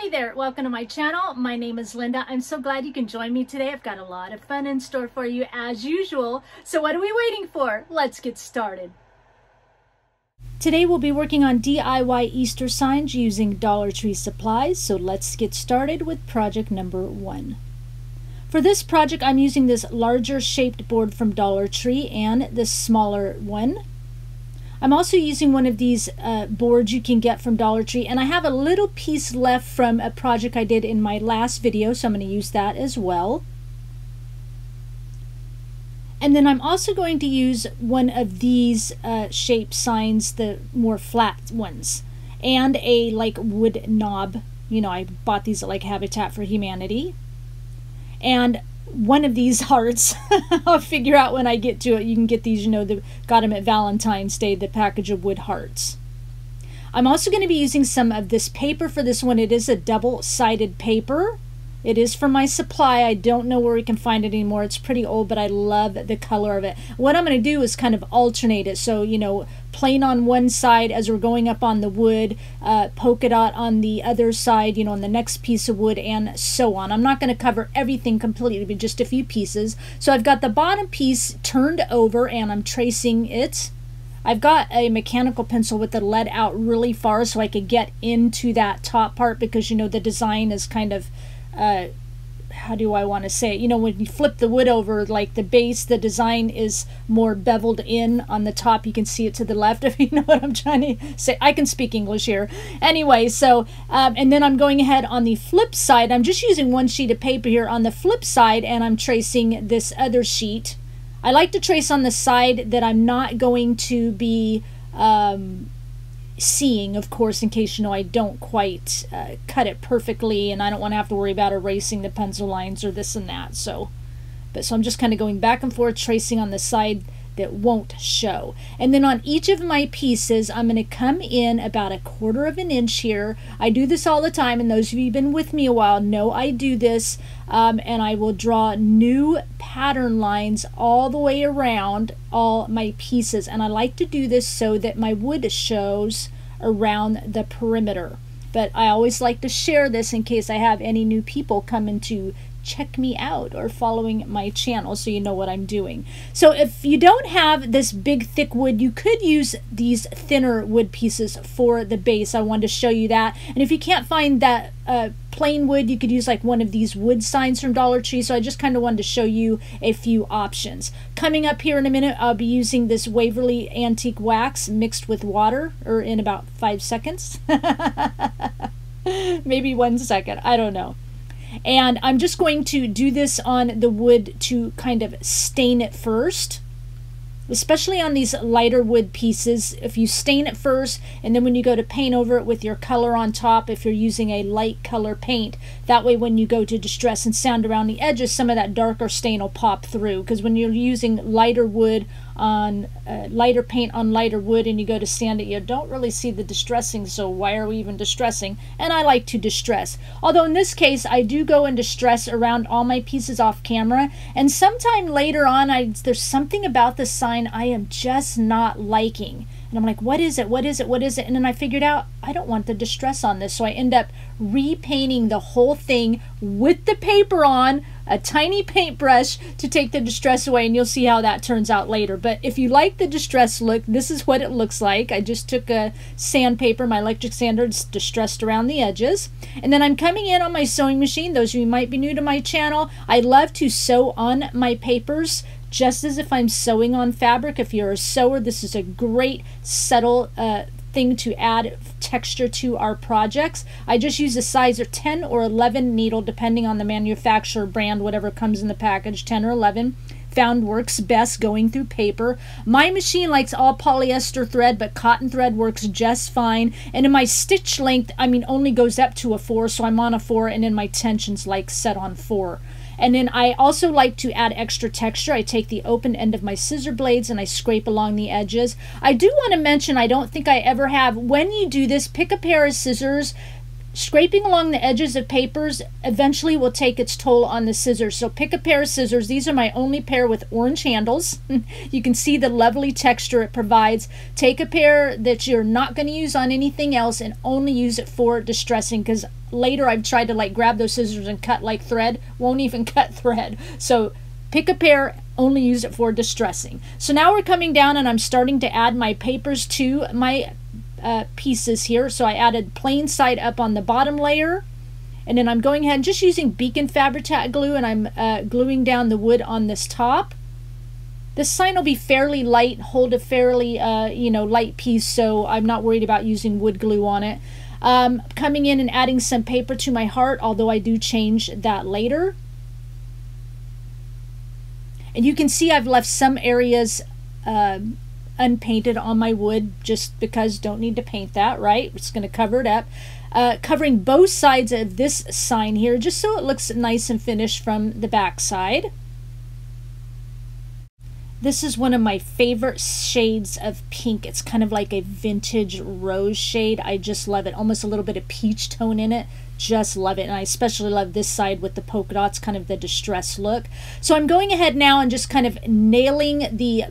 Hey there, welcome to my channel. My name is Linda. I'm so glad you can join me today. I've got a lot of fun in store for you as usual. So what are we waiting for? Let's get started. Today we'll be working on DIY Easter signs using Dollar Tree supplies. So let's get started with project number 1. For this project, I'm using this larger shaped board from Dollar Tree and this smaller one. I'm also using one of these boards you can get from Dollar Tree, and I have a little piece left from a project I did in my last video, so I'm going to use that as well. And then I'm also going to use one of these shape signs, the more flat ones, and a like wood knob. You know, I bought these at like Habitat for Humanity. And one of these hearts, I'll figure out when I get to it. You can get these, you know, got them at Valentine's Day, the package of wood hearts. I'm also going to be using some of this paper for this one. It is a double-sided paper. It is from my supply. I don't know where we can find it anymore. It's pretty old, but I love the color of it. What I'm going to do is kind of alternate it. So, you know, plain on one side as we're going up on the wood, polka dot on the other side, you know, on the next piece of wood, and so on. I'm not going to cover everything completely, but just a few pieces. So I've got the bottom piece turned over, and I'm tracing it. I've got a mechanical pencil with the lead out really far so I could get into that top part because, you know, the design is kind of how do I want to say it? You know, when you flip the wood over, like the base, the design is more beveled in on the top. You can see it to the left, if you know what I'm trying to say. I can speak English here. Anyway, so, and then I'm going ahead on the flip side. I'm just using one sheet of paper here on the flip side, and I'm tracing this other sheet. I like to trace on the side that I'm not going to be seeing, of course, in case, you know, I don't quite cut it perfectly, and I don't want to have to worry about erasing the pencil lines or this and that. So I'm just kind of going back and forth, tracing on the side that won't show. And then on each of my pieces, I'm going to come in about 1/4 of an inch here. I do this all the time, and those of you who've been with me a while know I do this, and I will draw new pattern lines all the way around all my pieces. And I like to do this so that my wood shows around the perimeter. But I always like to share this in case I have any new people coming to check me out or following my channel, so you know what I'm doing. So if you don't have this big thick wood, you could use these thinner wood pieces for the base. I wanted to show you that. And if you can't find that plain wood, you could use like one of these wood signs from Dollar Tree. So I just kind of wanted to show you a few options. Coming up here in a minute, I'll be using this Waverly Antique Wax mixed with water, or in about 5 seconds. Maybe 1 second, I don't know. And I'm just going to do this on the wood to kind of stain it first, especially on these lighter wood pieces. If you stain it first, and then when you go to paint over it with your color on top, if you're using a light color paint, that way when you go to distress and sand around the edges, some of that darker stain will pop through. Because when you're using lighter wood on lighter paint on lighter wood and you go to sand it, you don't really see the distressing, so why are we even distressing? And I like to distress. Although in this case, I do go and distress around all my pieces off camera, and sometime later on, there's something about the sign I am just not liking. And I'm like, what is it? What is it? What is it? And then I figured out I don't want the distress on this. So I end up repainting the whole thing with the paper on, a tiny paintbrush to take the distress away. And you'll see how that turns out later. But if you like the distress look, this is what it looks like. I just took a sandpaper, my electric sander, distressed around the edges. And then I'm coming in on my sewing machine. Those of you who might be new to my channel, I love to sew on my papers, just as if I'm sewing on fabric. If you're a sewer, this is a great subtle thing to add texture to our projects. I just use a size of 10 or 11 needle, depending on the manufacturer, brand, whatever comes in the package. 10 or 11 found works best going through paper. My machine likes all polyester thread, but cotton thread works just fine. And in my stitch length, I mean, only goes up to a 4, so I'm on a 4, and then my tension's like set on 4. And then I also like to add extra texture. I take the open end of my scissor blades and I scrape along the edges. I do want to mention, I don't think I ever have, when you do this, pick a pair of scissors Scraping along the edges of papers eventually will take its toll on the scissors. So pick a pair of scissors. These are my only pair with orange handles. You can see the lovely texture it provides. Take a pair that you're not going to use on anything else and only use it for distressing, because later I've tried to like grab those scissors and cut like thread. Won't even cut thread. So pick a pair, only use it for distressing. So now we're coming down and I'm starting to add my papers to my pieces here. So I added plain side up on the bottom layer, and then I'm going ahead and just using Beacon Fabri-Tac glue, and I'm gluing down the wood on this top. This sign will be fairly light, hold a fairly light piece, so I'm not worried about using wood glue on it. Coming in and adding some paper to my heart, although I do change that later. And you can see I've left some areas unpainted on my wood just because don't need to paint that, right? It's going to cover it up. Covering both sides of this sign here just so it looks nice and finished from the back side. This is one of my favorite shades of pink. It's kind of like a vintage rose shade. I just love it. Almost a little bit of peach tone in it. Just love it. And I especially love this side with the polka dots, kind of the distressed look. So I'm going ahead now and just kind of nailing the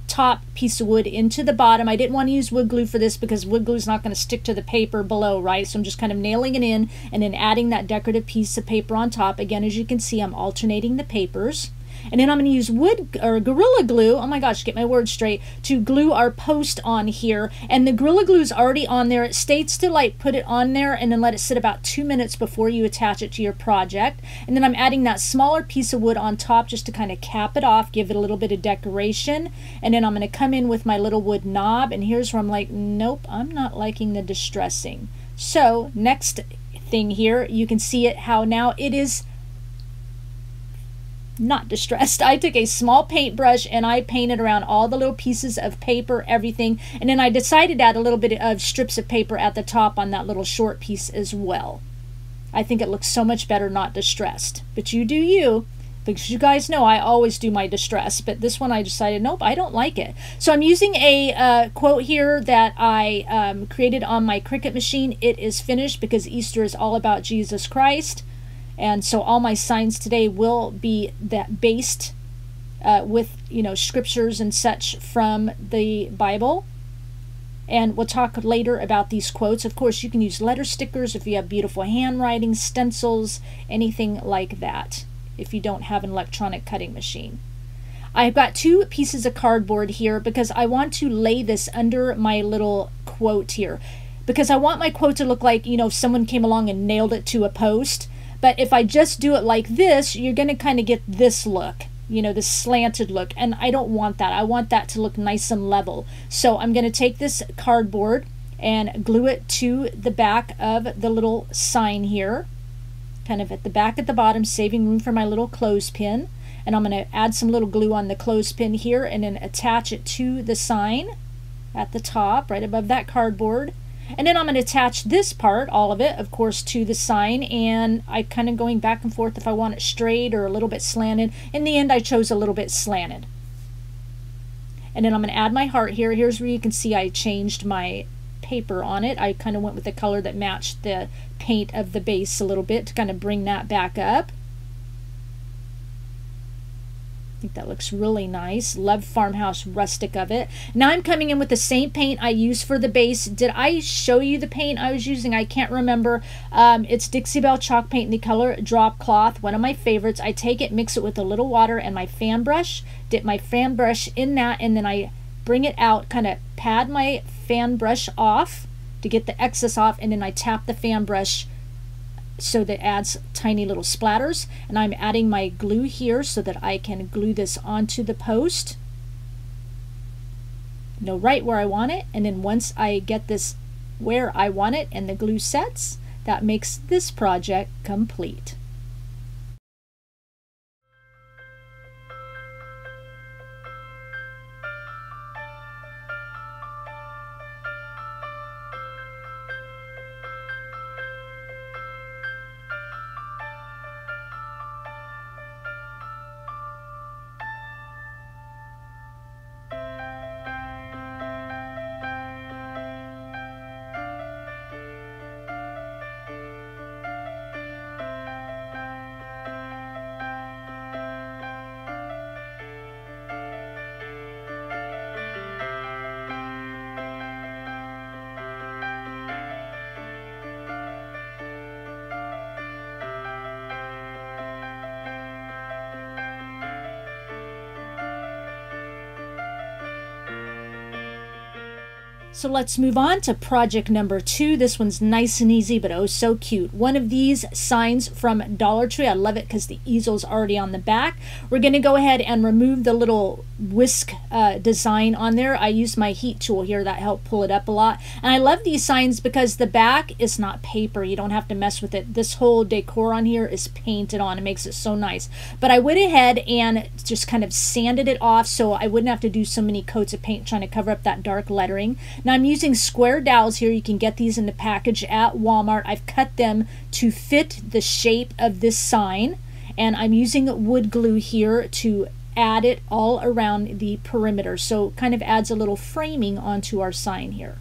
top piece of wood into the bottom. I didn't want to use wood glue for this because wood glue is not going to stick to the paper below, right? So I'm just kind of nailing it in and then adding that decorative piece of paper on top. Again, as you can see, I'm alternating the papers. And then I'm going to use wood or Gorilla Glue, oh my gosh, get my words straight, to glue our post on here. And the Gorilla Glue is already on there. It states to like put it on there and then let it sit about 2 minutes before you attach it to your project. And then I'm adding that smaller piece of wood on top just to kind of cap it off, give it a little bit of decoration. And then I'm going to come in with my little wood knob, and here's where I'm like, nope, I'm not liking the distressing. So next thing here, you can see it how now it is not distressed. I took a small paintbrush and I painted around all the little pieces of paper, everything, and then I decided to add a little bit of strips of paper at the top on that little short piece as well. I think it looks so much better not distressed, but you do you, because you guys know I always do my distress, but this one I decided, nope, I don't like it. So I'm using a quote here that I created on my Cricut machine. It is finished because Easter is all about Jesus Christ. And so all my signs today will be that based with, scriptures and such from the Bible. And we'll talk later about these quotes. Of course, you can use letter stickers if you have beautiful handwriting, stencils, anything like that, if you don't have an electronic cutting machine. I've got 2 pieces of cardboard here because I want to lay this under my little quote here. Because I want my quote to look like, someone came along and nailed it to a post. But if I just do it like this, you're going to kind of get this look, this slanted look. And I don't want that. I want that to look nice and level. So I'm going to take this cardboard and glue it to the back of the little sign here, kind of at the back at the bottom, saving room for my little clothespin. And I'm going to add some little glue on the clothespin here and then attach it to the sign at the top, right above that cardboard. And then I'm going to attach this part, all of it, of course, to the sign, and I kind of going back and forth if I want it straight or a little bit slanted. In the end, I chose a little bit slanted. And then I'm going to add my heart here. Here's where you can see I changed my paper on it. I kind of went with the color that matched the paint of the base a little bit to kind of bring that back up. I think that looks really nice. Love Farmhouse rustic of it. Now I'm coming in with the same paint I used for the base. Did I show you the paint I was using? I can't remember. It's Dixie Belle chalk paint in the color Drop Cloth, one of my favorites. I take it, mix it with a little water and my fan brush, dip my fan brush in that, and then I bring it out, kind of pad my fan brush off to get the excess off, and then I tap the fan brush so that adds tiny little splatters. And I'm adding my glue here so that I can glue this onto the post. Know right where I want it, and then once I get this where I want it and the glue sets, that makes this project complete. So let's move on to project number 2. This one's nice and easy, but oh so cute. One of these signs from Dollar Tree. I love it because the easel's already on the back. We're going to go ahead and remove the little whisk design on there. I used my heat tool here that helped pull it up a lot. And I love these signs because the back is not paper. You don't have to mess with it. This whole decor on here is painted on. It makes it so nice. But I went ahead and just kind of sanded it off so I wouldn't have to do so many coats of paint trying to cover up that dark lettering. Now I'm using square dowels here. You can get these in the package at Walmart. I've cut them to fit the shape of this sign, and I'm using wood glue here to add it all around the perimeter, so it kind of adds a little framing onto our sign here.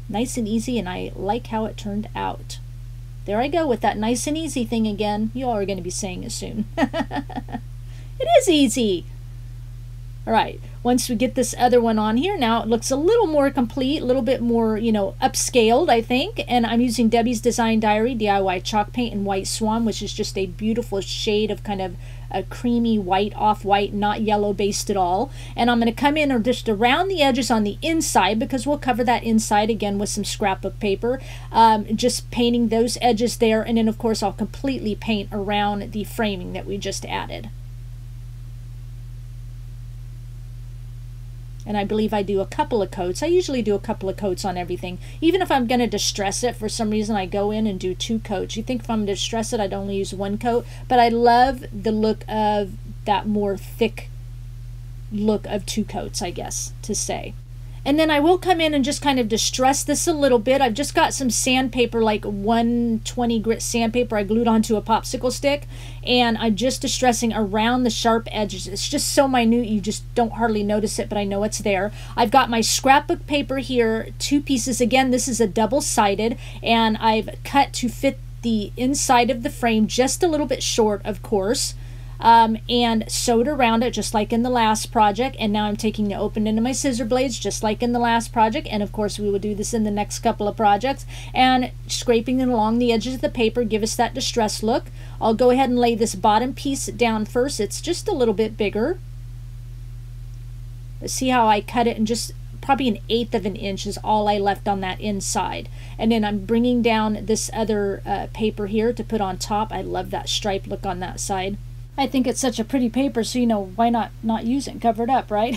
Nice and easy, and I like how it turned out. There I go with that nice and easy thing again. You all are going to be saying it soon. It is easy. All right, once we get this other one on here, now it looks a little more complete, a little bit more, you know, upscaled, I think. And I'm using Debbie's Design Diary DIY chalk paint in White Swan, which is just a beautiful shade of kind of a creamy white, off-white, not yellow based at all. And I'm going to come in or just around the edges on the inside, because we'll cover that inside again with some scrapbook paper. Just painting those edges there, and then of course I'll completely paint around the framing that we just added. And I believe I do a couple of coats. I usually do a couple of coats on everything. Even if I'm going to distress it, for some reason I go in and do 2 coats. You think if I'm going to distress it, I'd only use 1 coat. But I love the look of that more thick look of 2 coats, I guess, to say. And then I will come in and just kind of distress this a little bit. I've just got some sandpaper, like 120 grit sandpaper I glued onto a popsicle stick. And I'm just distressing around the sharp edges. It's just so minute, you just don't hardly notice it, but I know it's there. I've got my scrapbook paper here, 2 pieces. Again, this is a double-sided, and I've cut to fit the inside of the frame just a little bit short, of course. And sewed around it just like in the last project. And now I'm taking the open end of my scissor blades just like in the last project, and of course we will do this in the next couple of projects, and scraping it along the edges of the paper, give us that distress look. I'll go ahead and lay this bottom piece down first. It's just a little bit bigger. But see how I cut it, and just probably 1/8 of an inch is all I left on that inside. And then I'm bringing down this other paper here to put on top. I love that stripe look on that side. I think it's such a pretty paper, so you know, why not use it and cover it up, right?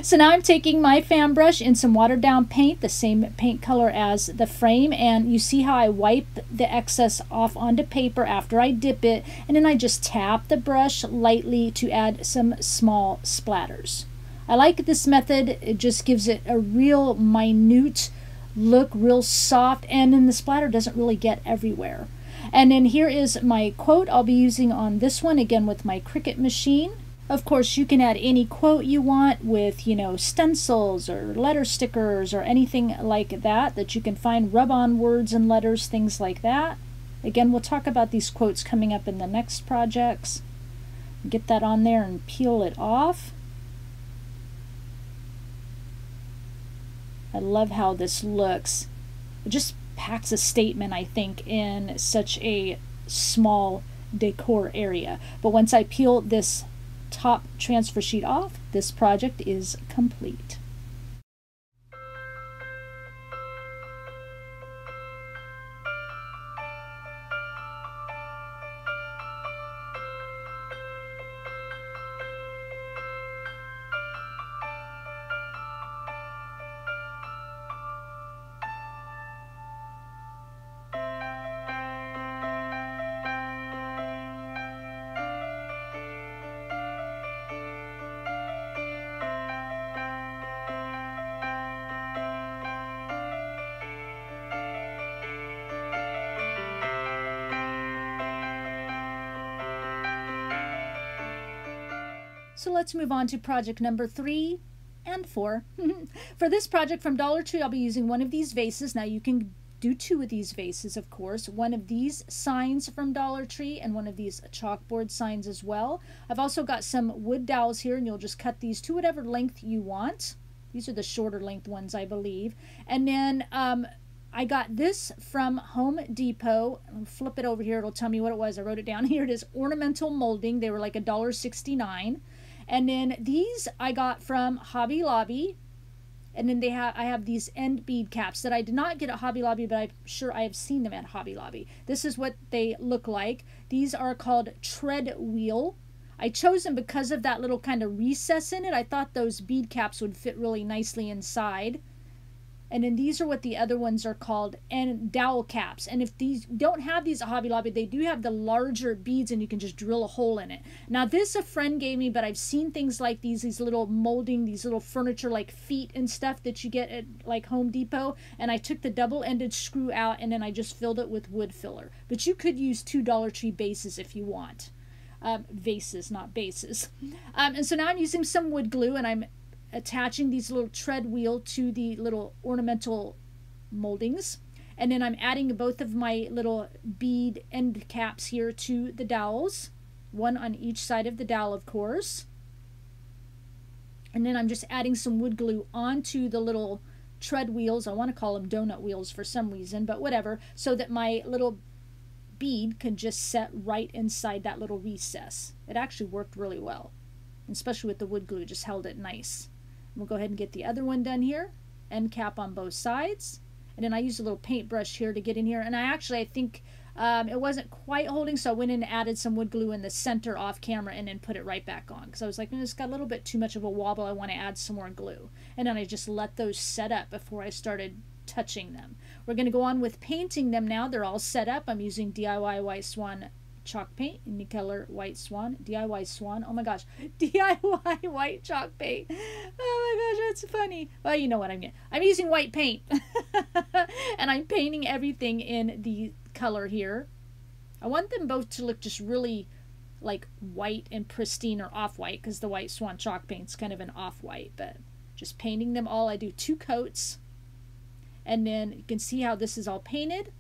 So now I'm taking my fan brush in some watered down paint, the same paint color as the frame, and you see how I wipe the excess off onto paper after I dip it, and then I just tap the brush lightly to add some small splatters. I like this method. It just gives it a real minute look, real soft, and then the splatter doesn't really get everywhere. And then here is my quote I'll be using on this one, again with my Cricut machine. Of course, you can add any quote you want with, you know, stencils or letter stickers or anything like that that you can find, rub-on words and letters, things like that. Again, we'll talk about these quotes coming up in the next projects. Get that on there and peel it off. I love how this looks. It just packs a statement, I think, in such a small decor area. But once I peel this top transfer sheet off, this project is complete. So let's move on to project number 3 and 4. For this project from Dollar Tree, I'll be using one of these vases. Now you can do 2 of these vases, of course. One of these signs from Dollar Tree and one of these chalkboard signs as well. I've also got some wood dowels here, and you'll just cut these to whatever length you want. These are the shorter length ones, I believe. And then I got this from Home Depot. I'll flip it over here. It'll tell me what it was. I wrote it down. Here it is, ornamental molding. They were like $1.69. And then these I got from Hobby Lobby. And then I have these end bead caps that I did not get at Hobby Lobby, but I'm sure I have seen them at Hobby Lobby. This is what they look like. These are called tread wheel. I chose them because of that little kind of recess in it. I thought those bead caps would fit really nicely inside. And then these are what the other ones are called, and dowel caps. And if these don't have these at Hobby Lobby, they do have the larger beads and you can just drill a hole in it. Now this a friend gave me, but I've seen things like these little molding, these little furniture like feet and stuff that you get at like Home Depot. And I took the double-ended screw out and then I just filled it with wood filler. But you could use 2 Dollar Tree bases if you want. Vases, not bases. And so now I'm using some wood glue and I'm attaching these little tread wheel to the little ornamental moldings, and then I'm adding both of my little bead end caps here to the dowels, one on each side of the dowel, of course. And then I'm just adding some wood glue onto the little tread wheels. I want to call them donut wheels for some reason, but whatever, so that my little bead can just set right inside that little recess. It actually worked really well, especially with the wood glue, just held it nice. We'll go ahead and get the other one done here. End cap on both sides. And then I used a little paintbrush here to get in here. And I think it wasn't quite holding, so I went in and added some wood glue in the center off camera and then put it right back on. Because I was like, it's got a little bit too much of a wobble. I want to add some more glue. And then I just let those set up before I started touching them. We're going to go on with painting them now. They're all set up. I'm using DIY White Swan chalk paint in the color White Swan. DIY Swan. Oh my gosh. DIY white chalk paint. Oh my gosh, that's funny. Well, you know what I mean. I'm using white paint. And I'm painting everything in the color here. I want them both to look just really like white and pristine, or off-white, because the White Swan chalk paint's kind of an off-white. But just painting them all. I do 2 coats. And then you can see how this is all painted.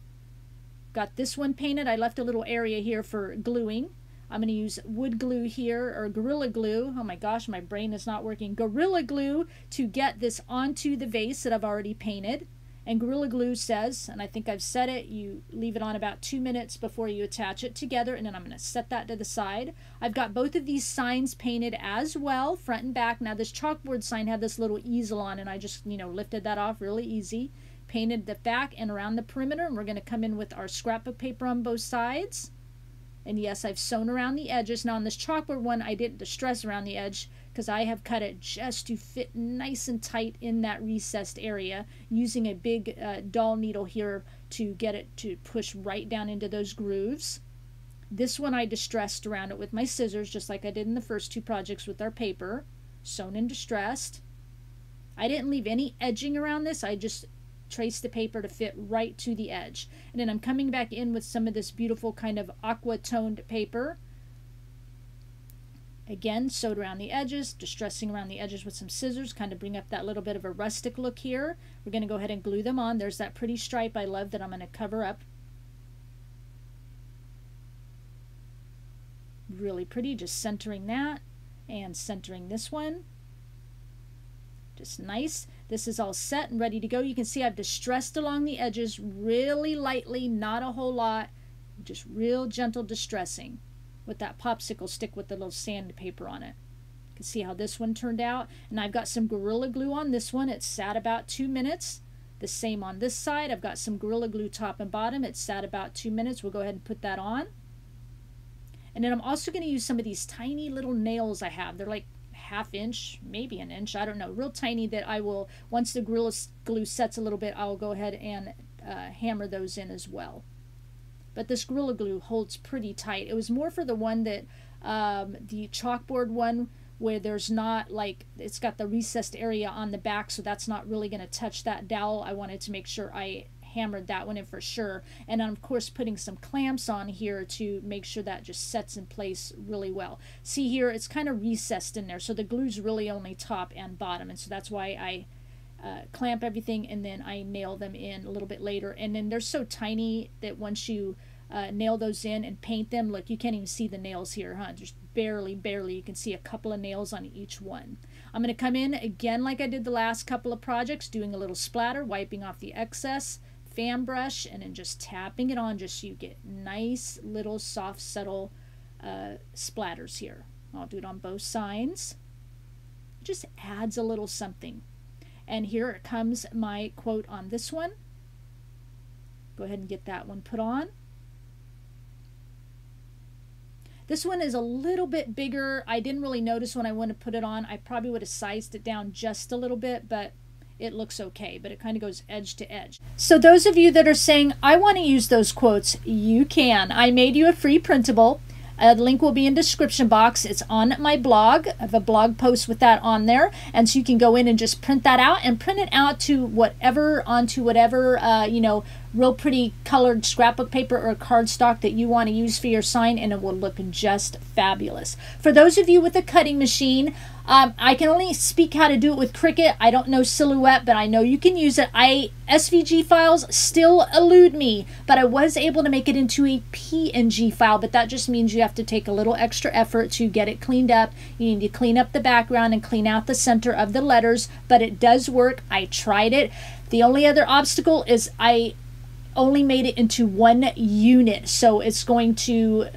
Got this one painted. I left a little area here for gluing. I'm going to use wood glue here, or Gorilla Glue. Oh my gosh, my brain is not working. Gorilla Glue to get this onto the vase that I've already painted. And Gorilla Glue says, and I think I've said it, you leave it on about 2 minutes before you attach it together, and then I'm going to set that to the side. I've got both of these signs painted as well, front and back. Now this chalkboard sign had this little easel on, and I just, lifted that off really easy. Painted the back and around the perimeter, and we're going to come in with our scrapbook paper on both sides. And yes, I've sewn around the edges. Now on this chalkboard one, I didn't distress around the edge because I have cut it just to fit nice and tight in that recessed area, using a big doll needle here to get it to push right down into those grooves. This one I distressed around it with my scissors, just like I did in the first 2 projects with our paper. Sewn and distressed. I didn't leave any edging around this. I just trace the paper to fit right to the edge. And then I'm coming back in with some of this beautiful kind of aqua toned paper. Again, sewed around the edges, distressing around the edges with some scissors, kind of bring up that little bit of a rustic look here. We're going to go ahead and glue them on. There's that pretty stripe I love that I'm going to cover up. Really pretty, just centering that and centering this one. Just nice. This is all set and ready to go. You can see I've distressed along the edges really lightly, not a whole lot, just real gentle distressing with that popsicle stick with the little sandpaper on it. You can see how this one turned out. And I've got some Gorilla Glue on this one. It sat about 2 minutes. The same on this side. I've got some Gorilla Glue top and bottom. It sat about 2 minutes. We'll go ahead and put that on. And then I'm also going to use some of these tiny little nails I have. They're like ½ inch, maybe an inch, I don't know, real tiny, that I will, once the Gorilla Glue sets a little bit, I'll go ahead and hammer those in as well. But this Gorilla Glue holds pretty tight. It was more for the one that, the chalkboard one, where there's not, like, it's got the recessed area on the back, so that's not really going to touch that dowel. I wanted to make sure I hammered that one in for sure. And I'm of course putting some clamps on here to make sure that just sets in place really well. See here, it's kind of recessed in there, so the glue's really only top and bottom, and so that's why I clamp everything and then I nail them in a little bit later. And then they're so tiny that once you nail those in and paint them, look, you can't even see the nails here, huh? Just barely, you can see a couple of nails on each one. I'm going to come in again like I did the last couple of projects, doing a little splatter, wiping off the excess, fan brush, and then just tapping it on just so you get nice little soft, subtle splatters here. I'll do it on both sides. Just adds a little something. And here comes my quote on this one. Go ahead and get that one put on. This one is a little bit bigger. I didn't really notice when I went to put it on. I probably would have sized it down just a little bit, but it looks okay. But it kind of goes edge to edge. So those of you that are saying, I want to use those quotes, you can. I made you a free printable. The link will be in the description box. It's on my blog. I have a blog post with that on there. And so you can go in and just print that out and print it out to whatever, onto whatever, you know, real pretty colored scrapbook paper or cardstock that you want to use for your sign, and it will look just fabulous. For those of you with a cutting machine, I can only speak how to do it with Cricut. I don't know Silhouette, but I know you can use it. SVG files still elude me, but I was able to make it into a PNG file, but that just means you have to take a little extra effort to get it cleaned up. You need to clean up the background and clean out the center of the letters, but it does work. I tried it. The only other obstacle is I only made it into one unit, so it's going to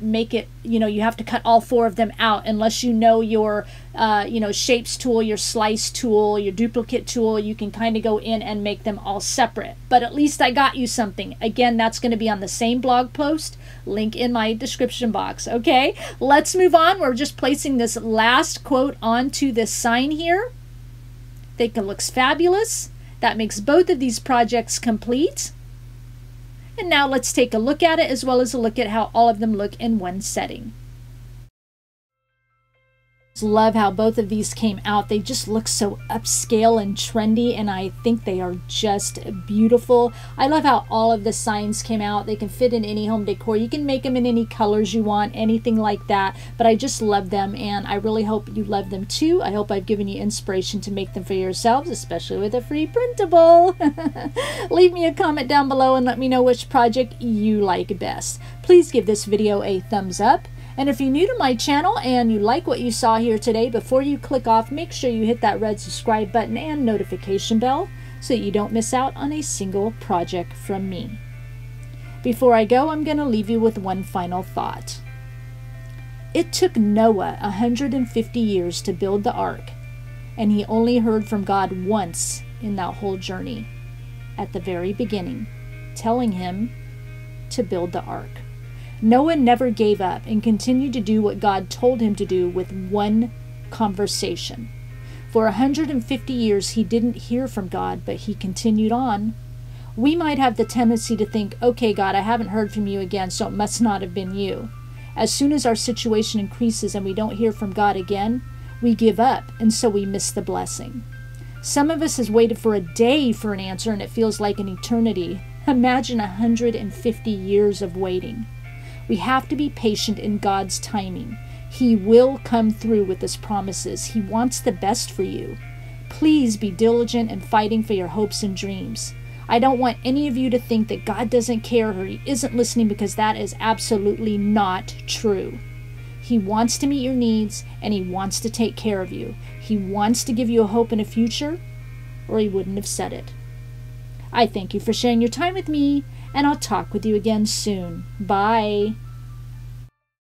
make it, you know, you have to cut all 4 of them out unless you know your you know, shapes tool, your slice tool, your duplicate tool. You can kind of go in and make them all separate, but at least I got you something. Again, that's going to be on the same blog post, link in my description box. Okay, let's move on. We're just placing this last quote onto this sign here. I think it looks fabulous. That makes both of these projects complete. And now let's take a look at it, as well as a look at how all of them look in one setting. Love how both of these came out. They just look so upscale and trendy, and I think they are just beautiful. I love how all of the signs came out. They can fit in any home decor. You can make them in any colors you want, anything like that, but I just love them, and I really hope you love them too. I hope I've given you inspiration to make them for yourselves, especially with a free printable. Leave me a comment down below and let me know which project you like best. Please give this video a thumbs up. And if you're new to my channel and you like what you saw here today, before you click off, make sure you hit that red subscribe button and notification bell so that you don't miss out on a single project from me. Before I go, I'm going to leave you with one final thought. It took Noah 150 years to build the ark, and he only heard from God once in that whole journey, at the very beginning, telling him to build the ark. Noah never gave up and continued to do what God told him to do with one conversation. For 150 years, he didn't hear from God, but he continued on. We might have the tendency to think, okay, God, I haven't heard from you again, so it must not have been you. As soon as our situation increases and we don't hear from God again, we give up, and so we miss the blessing. Some of us has waited for a day for an answer, and it feels like an eternity. Imagine 150 years of waiting. We have to be patient in God's timing. He will come through with His promises. He wants the best for you. Please be diligent in fighting for your hopes and dreams. I don't want any of you to think that God doesn't care or He isn't listening, because that is absolutely not true. He wants to meet your needs, and He wants to take care of you. He wants to give you a hope and a future, or He wouldn't have said it. I thank you for sharing your time with me, and I'll talk with you again soon. Bye.